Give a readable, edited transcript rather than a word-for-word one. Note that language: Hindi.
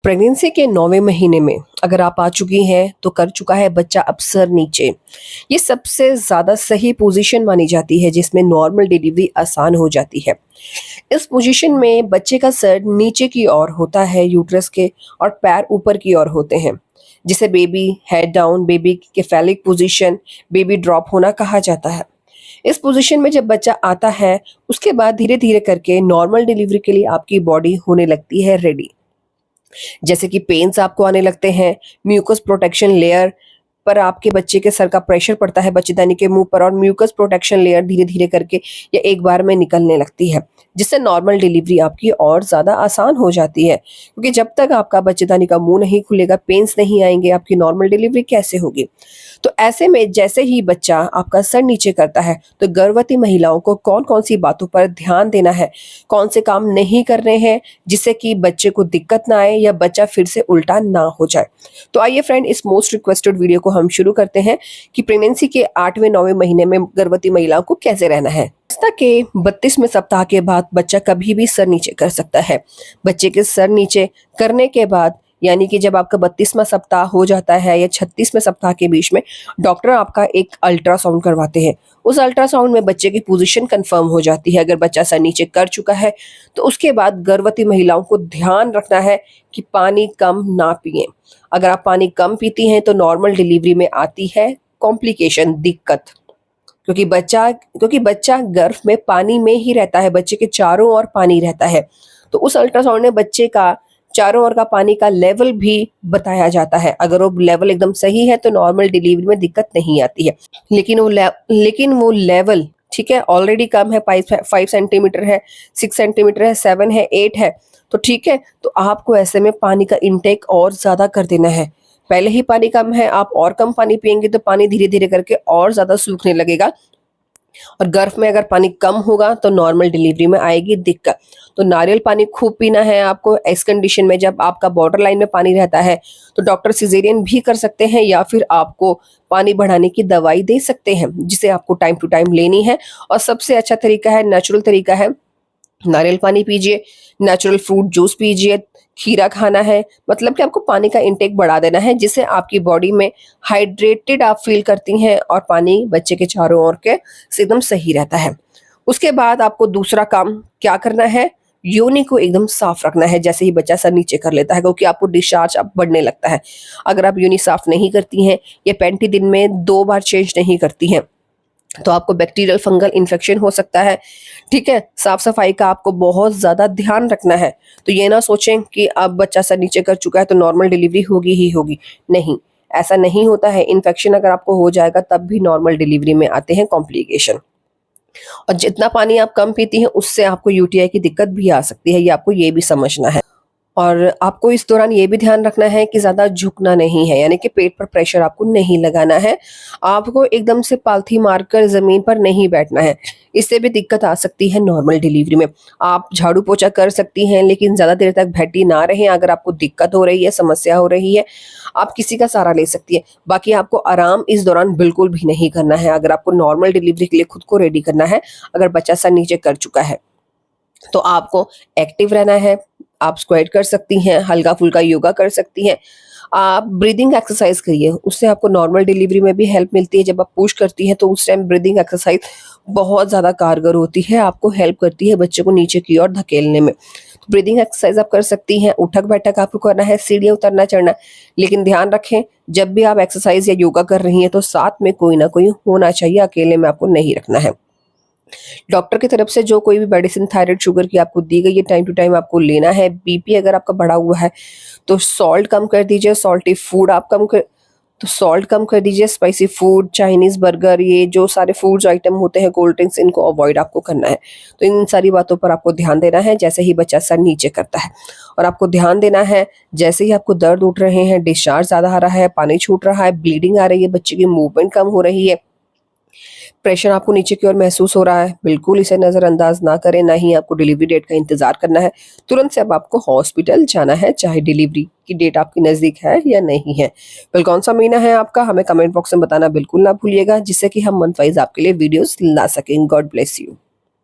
प्रेगनेंसी के 9वें महीने में अगर आप आ चुकी हैं तो कर चुका है बच्चा अब सर नीचे। ये सबसे ज़्यादा सही पोजीशन मानी जाती है जिसमें नॉर्मल डिलीवरी आसान हो जाती है। इस पोजीशन में बच्चे का सर नीचे की ओर होता है यूट्रस के और पैर ऊपर की ओर होते हैं, जिसे baby head down, baby cephalic position, baby drop होना कहा जाता है। इस पोजीशन में जब बच्चा आता है उसके बाद धीरे धीरे करके नॉर्मल डिलीवरी के लिए आपकी बॉडी होने लगती है रेडी। जैसे कि पेन्स आपको आने लगते हैं, म्यूकस प्रोटेक्शन लेयर पर आपके बच्चे के सर का प्रेशर पड़ता है बच्चेदानी के मुंह पर और म्यूकस प्रोटेक्शन लेयर धीरे धीरे करके या एक बार में निकलने लगती है, जिससे नॉर्मल डिलीवरी आपकी और ज़्यादा आसान हो जाती है। क्योंकि जब तक आपका बच्चेदानी का मुंह नहीं खुलेगा, पेन्स नहीं आएंगे, आपकी नॉर्मल डिलीवरी कैसे होगी। तो ऐसे में जैसे ही बच्चा आपका सर नीचे करता है तो गर्भवती महिलाओं को कौन कौन सी बातों पर ध्यान देना है, कौन से काम नहीं करने हैं जिससे कि बच्चे को दिक्कत ना आए या बच्चा फिर से उल्टा ना हो जाए। तो आइए फ्रेंड, इस मोस्ट रिक्वेस्टेड वीडियो को हम शुरू करते हैं कि प्रेगनेंसी के 8वें 9वें महीने में गर्भवती महिलाओं को कैसे रहना है। अवस्था के 32वें सप्ताह के बाद बच्चा कभी भी सर नीचे कर सकता है। बच्चे के सर नीचे करने के बाद यानी कि जब आपका 32वां सप्ताह हो जाता है या 36वें सप्ताह के बीच में डॉक्टर आपका एक अल्ट्रासाउंड करवाते हैं। उस अल्ट्रासाउंड में बच्चे की पोजीशन कंफर्म हो जाती है। अगर बच्चा सर नीचे कर चुका है तो उसके बाद गर्भवती महिलाओं को ध्यान रखना है कि पानी कम ना पिए। अगर आप पानी कम पीती हैं तो नॉर्मल डिलीवरी में आती है कॉम्प्लिकेशन, दिक्कत। क्योंकि बच्चा गर्भ में पानी में ही रहता है, बच्चे के चारों ओर पानी रहता है। तो उस अल्ट्रासाउंड में बच्चे का चारों ओर का पानी का लेवल भी बताया जाता है। अगर वो लेवल एकदम सही है तो नॉर्मल डिलीवरी में दिक्कत नहीं आती है। लेकिन वो लेवल ठीक है, ऑलरेडी कम है, 5 सेंटीमीटर है, 6 सेंटीमीटर है, 7 है, 8 है, तो ठीक है, तो आपको ऐसे में पानी का इंटेक और ज्यादा कर देना है। पहले ही पानी कम है, आप और कम पानी पियेंगे तो पानी धीरे धीरे करके और ज्यादा सूखने लगेगा और गर्भ में अगर पानी कम होगा तो नॉर्मल डिलीवरी में आएगी दिक्कत। तो नारियल पानी खूब पीना है आपको। इस कंडीशन में जब आपका बॉर्डर लाइन में पानी रहता है तो डॉक्टर सिजेरियन भी कर सकते हैं या फिर आपको पानी बढ़ाने की दवाई दे सकते हैं, जिसे आपको टाइम टू टाइम लेनी है। और सबसे अच्छा तरीका है, नेचुरल तरीका है, नारियल पानी पीजिए, नेचुरल फ्रूट जूस पीजिए, खीरा खाना है। मतलब कि आपको पानी का इंटेक बढ़ा देना है जिससे आपकी बॉडी में हाइड्रेटेड आप फील करती हैं और पानी बच्चे के चारों ओर के से एकदम सही रहता है। उसके बाद आपको दूसरा काम क्या करना है, योनि को एकदम साफ रखना है जैसे ही बच्चा सर नीचे कर लेता है, क्योंकि आपको डिस्चार्ज अब बढ़ने लगता है। अगर आप योनि साफ नहीं करती हैं या पैंटी दिन में 2 बार चेंज नहीं करती हैं तो आपको बैक्टीरियल फंगल इन्फेक्शन हो सकता है। ठीक है, साफ सफाई का आपको बहुत ज्यादा ध्यान रखना है। तो ये ना सोचें कि अब बच्चा सर नीचे कर चुका है तो नॉर्मल डिलीवरी होगी ही होगी, नहीं, ऐसा नहीं होता है। इन्फेक्शन अगर आपको हो जाएगा तब भी नॉर्मल डिलीवरी में आते हैं कॉम्प्लिकेशन। और जितना पानी आप कम पीती हैं उससे आपको यूटीआई की दिक्कत भी आ सकती है, ये आपको ये भी समझना है। और आपको इस दौरान ये भी ध्यान रखना है कि ज़्यादा झुकना नहीं है, यानी कि पेट पर प्रेशर आपको नहीं लगाना है। आपको एकदम से पालथी मारकर ज़मीन पर नहीं बैठना है, इससे भी दिक्कत आ सकती है नॉर्मल डिलीवरी में। आप झाड़ू पोछा कर सकती हैं लेकिन ज़्यादा देर तक बैठी ना रहें। अगर आपको दिक्कत हो रही है, समस्या हो रही है, आप किसी का सहारा ले सकती है। बाकी आपको आराम इस दौरान बिल्कुल भी नहीं करना है अगर आपको नॉर्मल डिलीवरी के लिए खुद को रेडी करना है। अगर बच्चा सर नीचे कर चुका है तो आपको एक्टिव रहना है। आप स्क्वाट कर सकती हैं, हल्का फुल्का योगा कर सकती हैं, आप ब्रीदिंग एक्सरसाइज करिए, उससे आपको नॉर्मल डिलीवरी में भी हेल्प मिलती है। जब आप पुश करती हैं तो उस टाइम ब्रीदिंग एक्सरसाइज बहुत ज़्यादा कारगर होती है, आपको हेल्प करती है बच्चे को नीचे की ओर धकेलने में। तो ब्रीदिंग एक्सरसाइज आप कर सकती हैं। उठक बैठक आपको करना है, सीढ़ियाँ उतरना चढ़ना, लेकिन ध्यान रखें जब भी आप एक्सरसाइज या योगा कर रही हैं तो साथ में कोई ना कोई होना चाहिए, अकेले में आपको नहीं रखना है। डॉक्टर की तरफ से जो कोई भी मेडिसिन थायराइड शुगर की आपको दी गई है टाइम टू टाइम आपको लेना है। बीपी अगर आपका बढ़ा हुआ है तो सॉल्ट कम कर दीजिए, सॉल्टी फूड आप सॉल्ट कम कर दीजिए। स्पाइसी फूड, चाइनीज बर्गर, ये जो सारे फूड्स आइटम होते हैं, कोल्ड ड्रिंक्स, इनको अवॉइड आपको करना है। तो इन सारी बातों पर आपको ध्यान देना है जैसे ही बच्चा सर नीचे करता है। और आपको ध्यान देना है जैसे ही आपको दर्द उठ रहे हैं, डिस्चार्ज ज्यादा आ रहा है, पानी छूट रहा है, ब्लीडिंग आ रही है, बच्चे की मूवमेंट कम हो रही है, प्रेशर आपको नीचे की ओर महसूस हो रहा है, बिल्कुल इसे नजरअंदाज ना करें, ना ही आपको डिलीवरी डेट का इंतजार करना है। तुरंत से अब आपको हॉस्पिटल जाना है, चाहे डिलीवरी की डेट आपकी नजदीक है या नहीं है। फिर कौन सा महीना है आपका, हमें कमेंट बॉक्स में बताना बिल्कुल ना भूलिएगा, जिससे कि हम मंथ वाइज आपके लिए वीडियोस ला सकें। God bless you.